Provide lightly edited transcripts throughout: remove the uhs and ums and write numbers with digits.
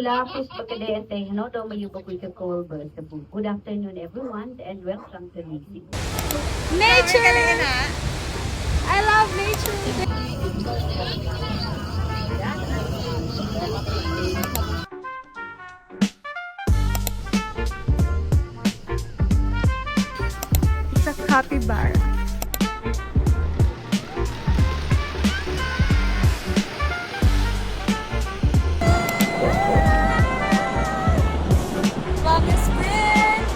Lapis pagkadete, no, daw mayubak with the call sa book. Good afternoon, everyone, and welcome to Lizzie. Nature! I love nature! It's a capybara. Longest bridge!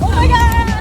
Oh my god!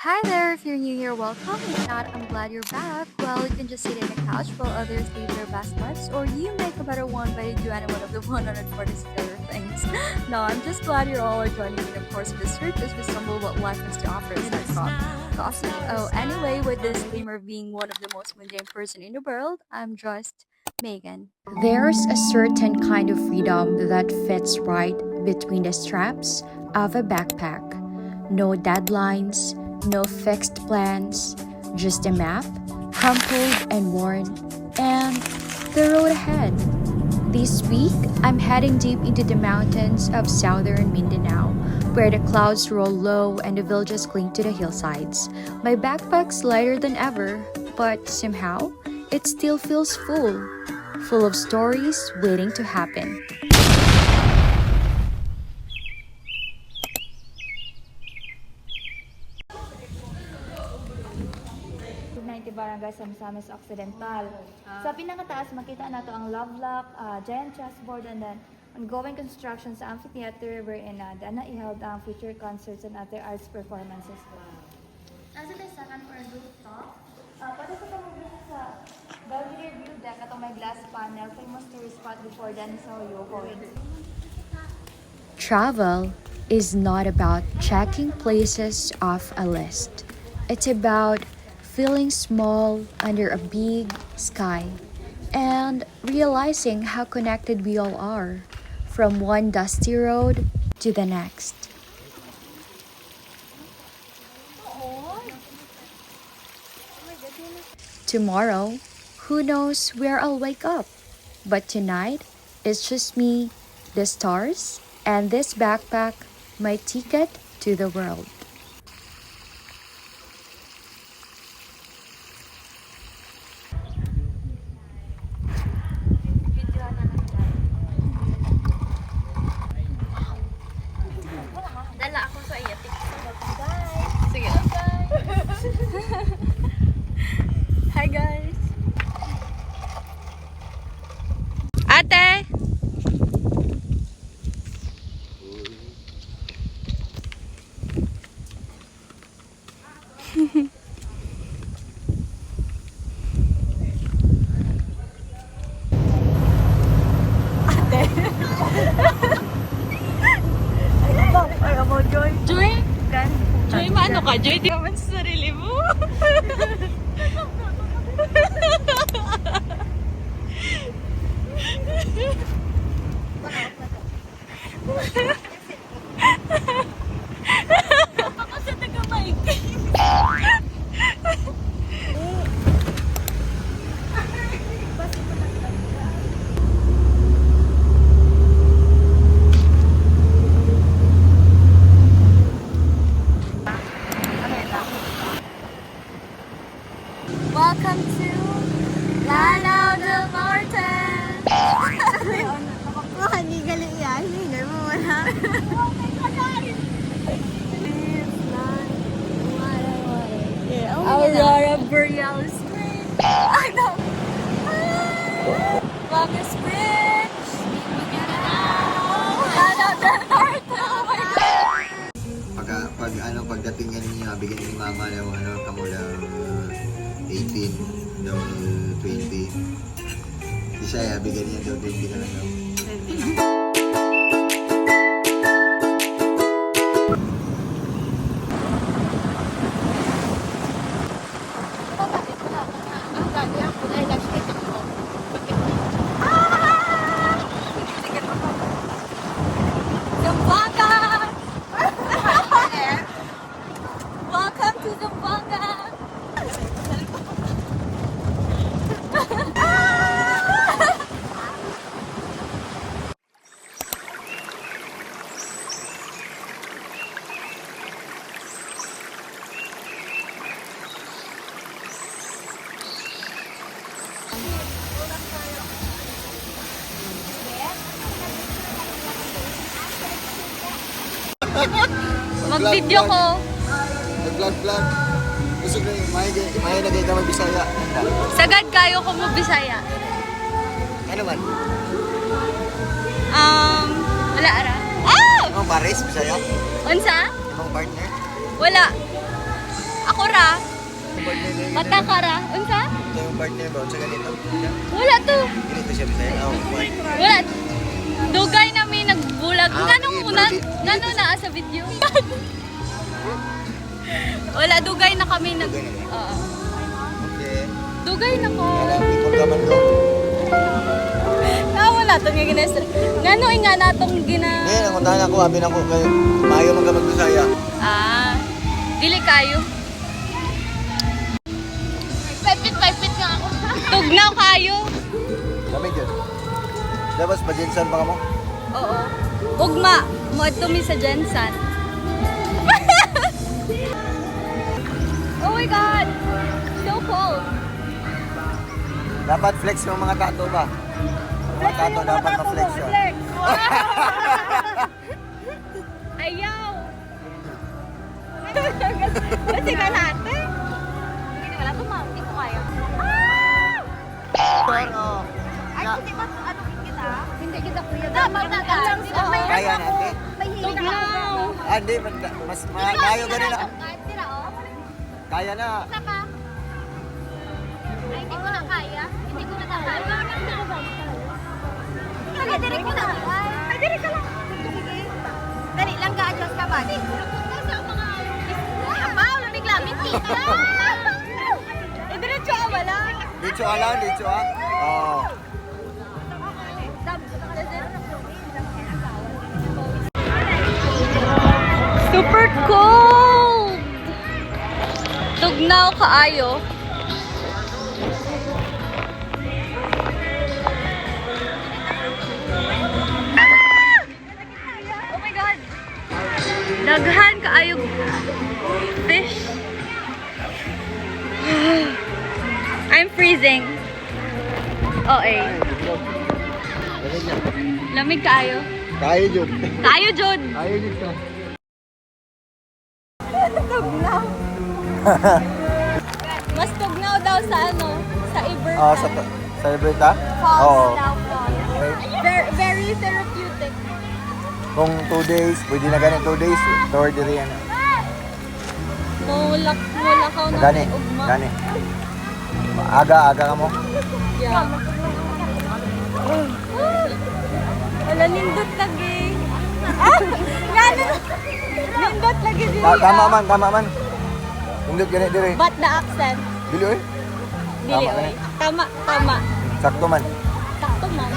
Hi there, if you're new here, welcome. If not, I'm glad you're back. Well, you can just sit in the couch while others live their best lives, or you make a better one by doing any one of the 146 other things. No, I'm just glad you all are joining me, of course, research as we stumble what life has to offer aside from coffee. Oh, anyway, with this disclaimer being one of the most mundane person in the world, I'm just Megan. There's a certain kind of freedom that fits right between the straps of a backpack. No deadlines, no fixed plans, just a map, crumpled and worn, and the road ahead. This week, I'm heading deep into the mountains of southern Mindanao, where the clouds roll low and the villages cling to the hillsides. My backpack's lighter than ever, but somehow, it still feels full of stories waiting to happen. Barangay Samsamis Occidental. Sa pinakataas, makita nato ang Lovelock, giant chessboard, and then ongoing construction sa amphitheater wherein dana i-held ang future concerts and other arts performances. Nasa tayo second for a rooftop. Pwede sa pamagbisit sa Belvedere View Deck at may glass panel, famous tourist spot before then sa Yoko. Travel is not about checking places off a list. It's about feeling small under a big sky and realizing how connected we all are from one dusty road to the next. Tomorrow, who knows where I'll wake up? But tonight, it's just me, the stars, and this backpack, my ticket to the world. Dala ako sa iyo. Guys! Sige. Hi guys! Ate! Joy? Joy, maano ka? Joy, di naman sa sarili mo. Ako sa taga-Mike. Welcome to Lanao del Norte! Aurora Borealis. Longest bridge! Lanao del Norte! Oh my God! Pagdating niya, bigyan ni mama ng kamula 18 daw 20. Di siya, bigyan niya daw 20 na lang daw. Mag-video ko. Nag-vlog. Gusto ko yung may nagay ka mag-Bisaya. Sagad kayo ko mo Bisaya. Ano man? Wala ara. Oh! Imong Paris, Bisaya? Unsa? Imong partner? Wala. Ako ra. Imong partner din. Mata ka ra. Unsa? Imong partner ba? Sa ganito? Wala to. Ganito siya Bisaya. Wala. Dugay na may nagbulag. Ah, Ngano na sa video? Wala, dugay na kami nag... Dugay na kayo? Oo. Okay. Dugay na ko. Wala, people ka man ko. Wala to nga ginestra. Ngano nga natong gina... Ngayon, ang untahan ako, abin ako kayo. Maayo man ka mag-Bisaya. Dili kayo. Pipit nga ako. Tugnaw kayo. Lamig yun. Dapat ba Jensen pa ka mo? Oo. Ugma, mo mi sa Jensen. Oh my God! So cold. Dapat flex yung mga tato ba? Mga tato dapat ma-flex yun. Ayaw! Kasi ka natin. Hindi wala to, ma'am. Hindi ko kaya. Ay, hindi ba ano kita? Hindi kita kuya. Dapat na lang. Kaya natin. Tugnaw. Hindi, mas maayo ganun na. Kaya na. Ay, hindi ko na kaya. Hindi ko na kaya. Kaya diri ko na. Ay, diri ka lang. Dali lang ka-adjust ka ba? Kasi ang mga... Abaw, lamig-lamig kita. Diretso ka wala. Dito alam, dito ah. Oo. Super cold! Tugnaw kaayo. Oh my God! Daghan kaayo fish. I'm freezing. Okay. Lamig kaayo. Kaya yun. Kaayo, Jod! Kaya yun ka. Tugnaw. Mas tugnaw daw sa ano? Sa Iberta. Sa Iberta? Falls Oo. daw falls. Very therapeutic. Kung 2 days, pwede na ganun 2 days. Toward the yan. Mulakaw na Gani, ugma. gani. Aga ka mo. Yeah. Wala nindot lagi. Nindot lagi din. Tama man. Hindi gani dire. But the accent. Dili oy. Dili Tama ka oy. Tama. Sakto man. Sakto man.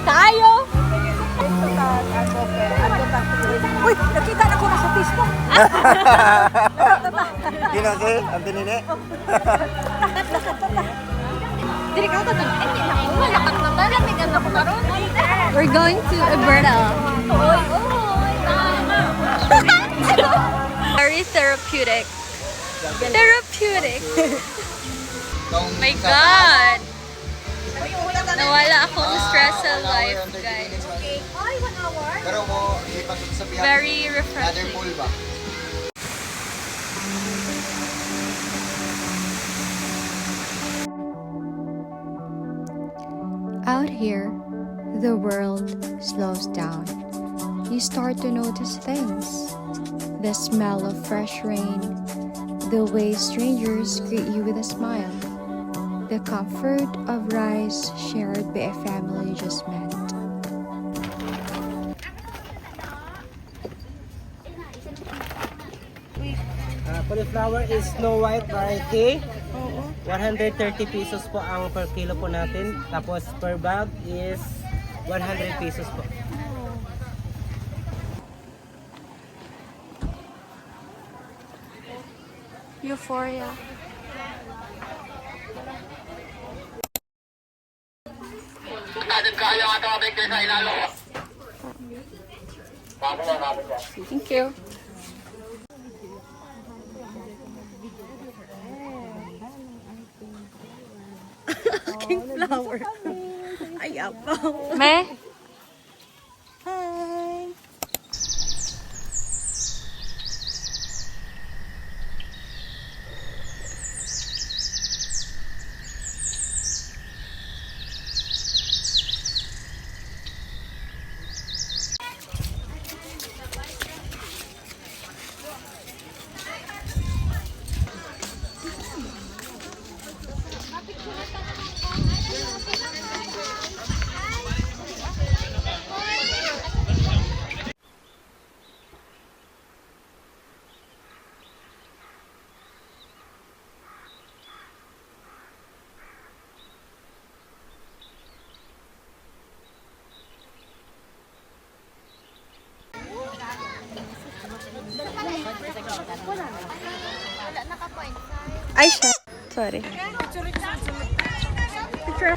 Tayo. Uy, nakita na ko na sa Facebook. Kinose, ang tinini. Dili ka to. Hindi na ko. Malakat naman. Lamig ang ako karon. We're going to Iberta. Oy. Very therapeutic. My God! Nawala akong stress sa life, guys. Ay, 1 hour? Pero mo ipasok sa biyak. Very Another refreshing. pool ba? Out here, the world slows down. You start to notice things. The smell of fresh rain, the way strangers greet you with a smile, the comfort of rice shared by a family you just met. Cauliflower is Snow White variety. 130 pesos po ang per kilo po natin. Tapos per bag is 100 pesos po. Euphoria. Thank you. King flower. Ay, apaw. Me? Hi. Wala naka-point. Ay, siya. Sorry. Picture.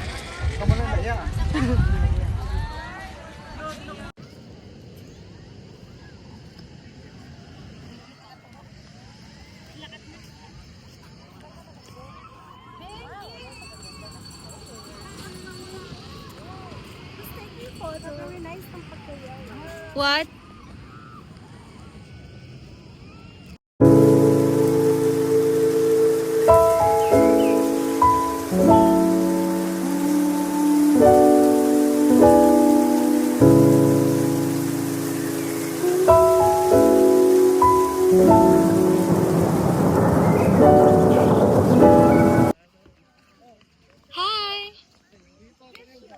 What? Hi.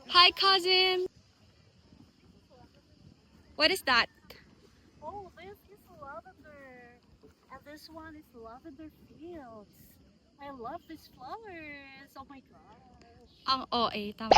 Hi, cousin. What is that? Oh, this is lavender. And this one is lavender fields. I love these flowers. Oh my gosh. Ang OA, tama.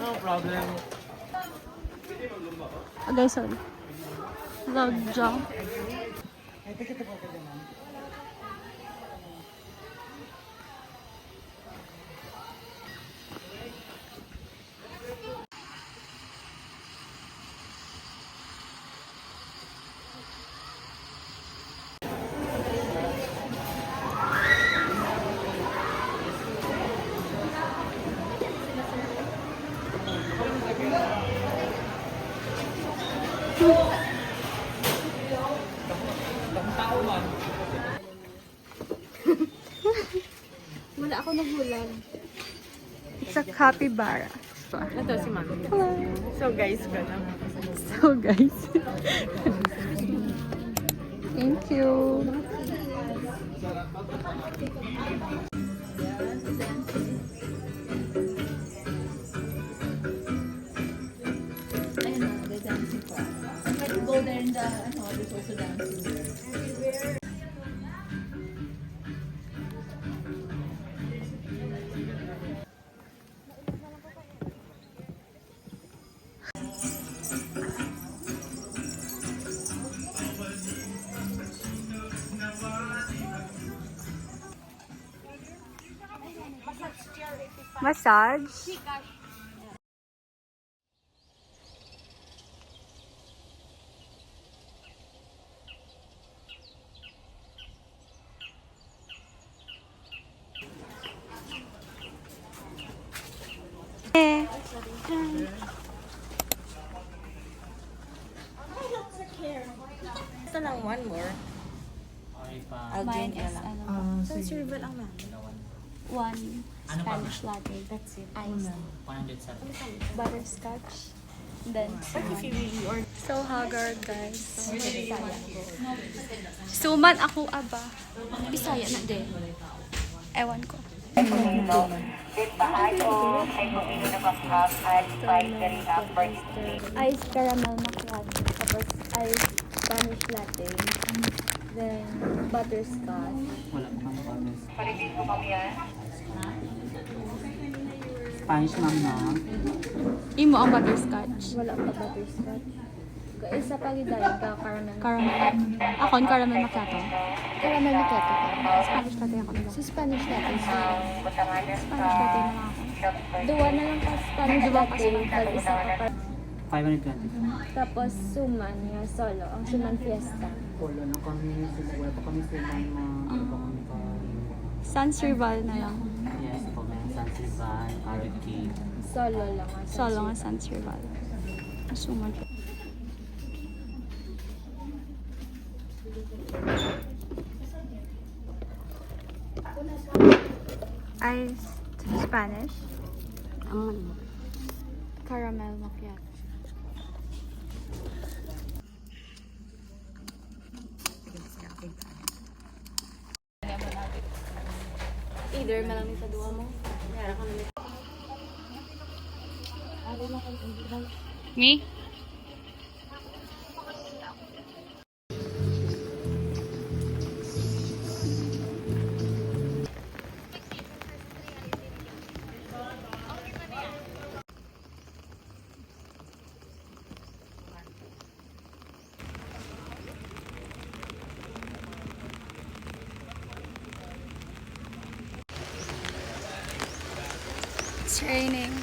No problem. Okay, sorry. Loud jump. Wala ako nagulang. It's a capybara. Ito si Mami. So guys, ganun. So, guys. Thank you. Massage. Eh. Ito lang, one more. I'll Mine drink is na lang. ano, So, cereal ang mami. one Spanish latte. That's it. Ice. 107. Butterscotch. Then, But if you really order, so haggard, guys. Suman ako, aba. Bisaya na din. Ewan ko. Ice caramel macchiato. Tapos ice Spanish latte. Then, butterscotch. Wala pang bubbles. Spanish ma'am na. Imo ang butterscotch. Wala pa butterscotch. Isa pa gidayag ka caramel. Caramel. Ako, caramel macchiato. Caramel macchiato ka. Spanish latte ako nila. Sa Spanish natin. Spanish latte na lang ako. Duwa na lang pa Spanish latte. Pag isa ka pa. 520. Tapos suman nga solo. Ang suman fiesta. Wala na kami. Wala pa kami suman na. Wala pa kami pa. Sans Rival na lang. Yes, po may sansivan, carrot cake. Solo lang. Solo nga Sans Rival. Suman. Iced Spanish. Caramel macchiato. Either malamig sa duwa mo. Me? It's raining.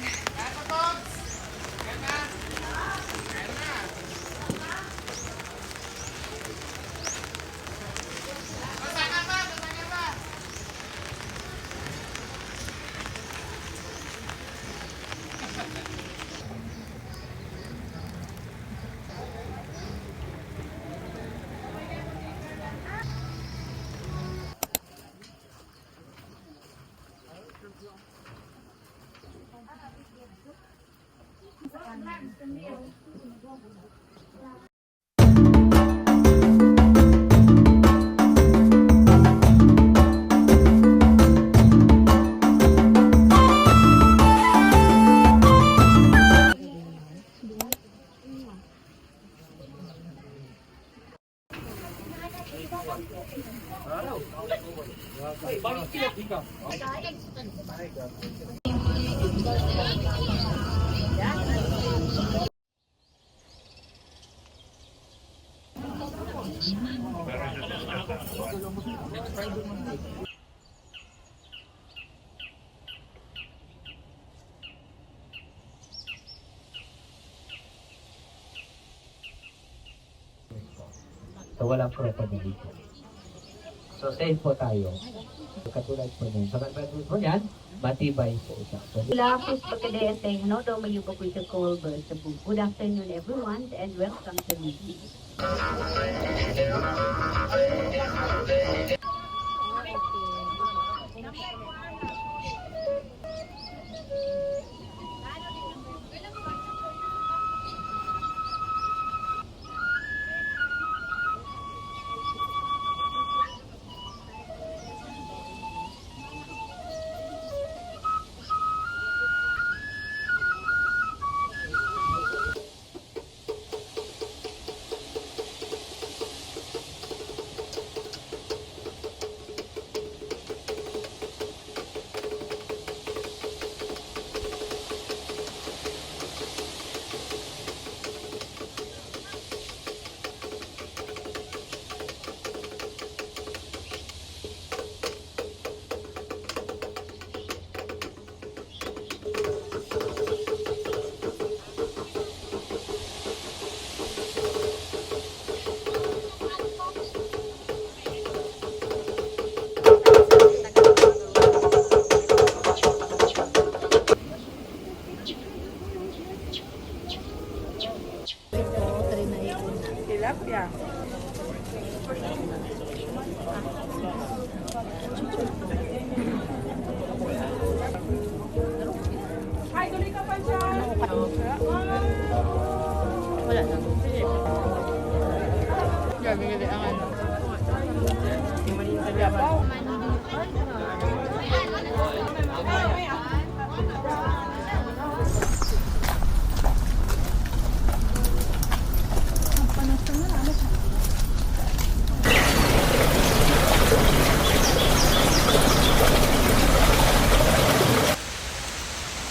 So, walang probability. So, safe po tayo. Katulad po nun. Sa katulad po yan, matibay po siya. So, Lapis pagkadete, no, daw may iba ko sa Colbert sa book. Good afternoon everyone and welcome to meeting.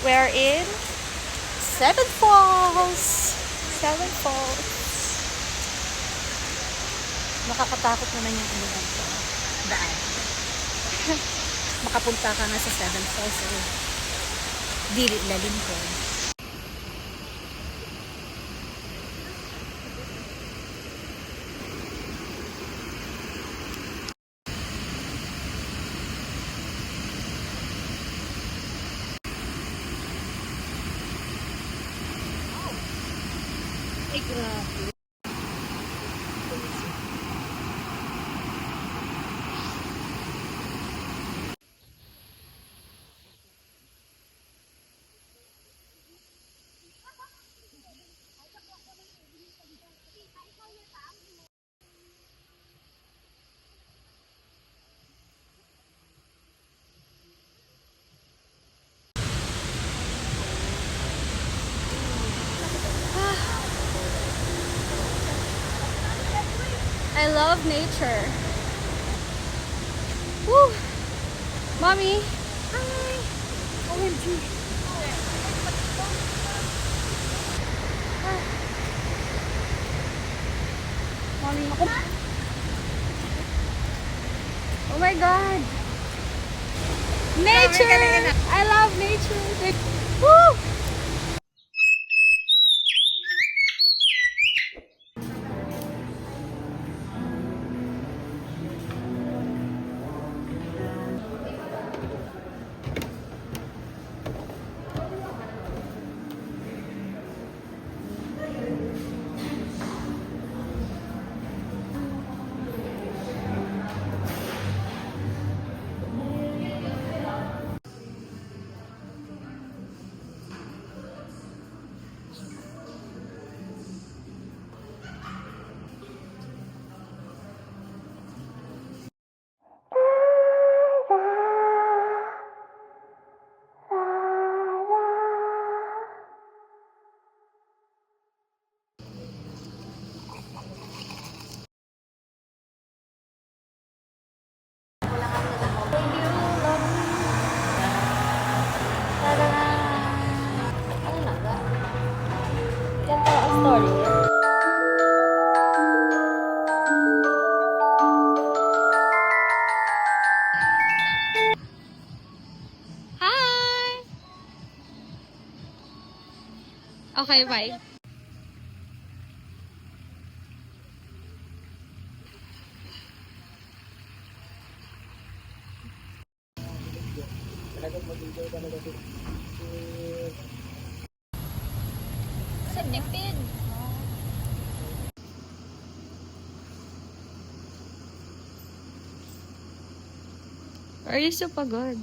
We're in Seven Falls. Seven Falls. Nakakatakot naman yung ano dito. Daan. Makapunta ka nga sa Seven Falls. Dili lalim ko. Ay, grabe. I love nature. Woo! Mommy! Hi! OMG! Mommy! Oh my God! Nature! I love nature! Woo! Hi! Okay, bye. Sinipid. Are you so pagod?